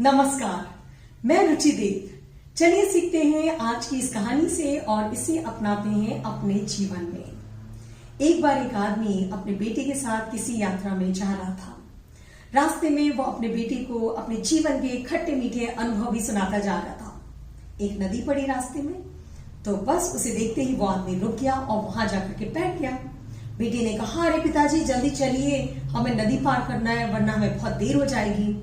नमस्कार, मैं रुचि देव। चलिए सीखते हैं आज की इस कहानी से और इसे अपनाते हैं अपने जीवन में। एक बार एक आदमी अपने बेटे के साथ किसी यात्रा में जा रहा था। रास्ते में वो अपने बेटे को अपने जीवन के खट्टे मीठे अनुभव भी सुनाता जा रहा था। एक नदी पड़ी रास्ते में, तो बस उसे देखते ही वो आदमी रुक गया और वहां जाकर के बैठ गया। बेटे ने कहा, अरे पिताजी जल्दी चलिए, हमें नदी पार करना है वरना हमें बहुत देर हो जाएगी।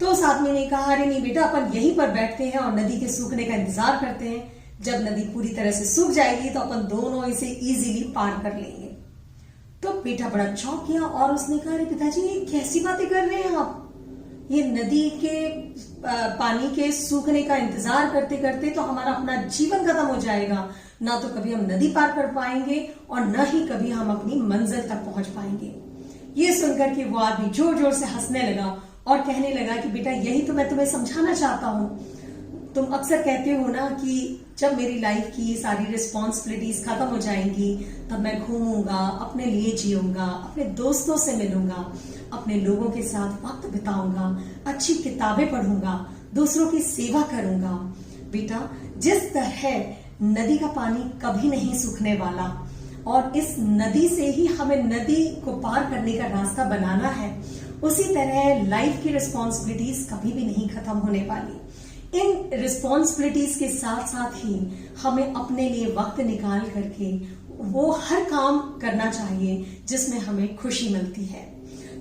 तो उस आदमी ने कहा, अरे नहीं बेटा, अपन यहीं पर बैठते हैं और नदी के सूखने का इंतजार करते हैं। जब नदी पूरी तरह से सूख जाएगी तो अपन दोनों इसे इजीली पार कर लेंगे। तो बेटा बड़ा चौंक गया और उसने कहा, अरे पिताजी ये कैसी बातें कर रहे हैं आप? ये नदी के पानी के सूखने का इंतजार करते करते तो हमारा अपना जीवन खत्म हो जाएगा। ना तो कभी हम नदी पार कर पाएंगे और न ही कभी हम अपनी मंजिल तक पहुंच पाएंगे। ये सुनकर के वो आदमी जोर जोर से हंसने लगा और कहने लगा कि बेटा यही तो मैं तुम्हें समझाना चाहता हूँ। तुम अक्सर कहते हो ना कि जब मेरी लाइफ की सारी रिस्पॉन्सिबिलिटीज खत्म हो जाएंगी तब मैं घूमूंगा, अपने लिए जीऊंगा, अपने दोस्तों से मिलूंगा, अपने लोगों के साथ वक्त बिताऊंगा, अच्छी किताबें पढ़ूंगा, दूसरों की सेवा करूंगा। बेटा, जिस तरह नदी का पानी कभी नहीं सूखने वाला और इस नदी से ही हमें नदी को पार करने का रास्ता बनाना है, उसी तरह लाइफ की रिस्पॉन्सिबिलिटीज कभी भी नहीं खत्म होने वाली। इन रिस्पॉन्सिबिलिटीज के साथ साथ ही हमें अपने लिए वक्त निकाल करके वो हर काम करना चाहिए जिसमें हमें खुशी मिलती है।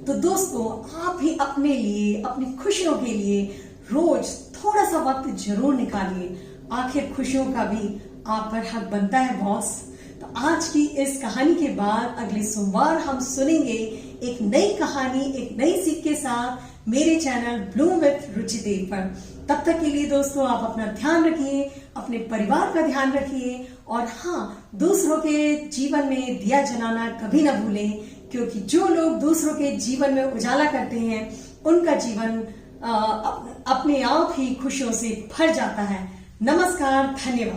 तो दोस्तों, आप भी अपने लिए, अपनी खुशियों के लिए रोज थोड़ा सा वक्त जरूर निकालिए। आखिर खुशियों का भी आप पर हक बनता है बॉस। तो आज की इस कहानी के बाद अगले सोमवार हम सुनेंगे एक नई कहानी, एक नई सीख के साथ मेरे चैनल ब्लूम विद रुचि देव पर। तब तक के लिए दोस्तों, आप अपना ध्यान रखिए, अपने परिवार का ध्यान रखिए और हाँ, दूसरों के जीवन में दिया जलाना कभी ना भूलें, क्योंकि जो लोग दूसरों के जीवन में उजाला करते हैं उनका जीवन अपने आप ही खुशियों से भर जाता है। नमस्कार, धन्यवाद।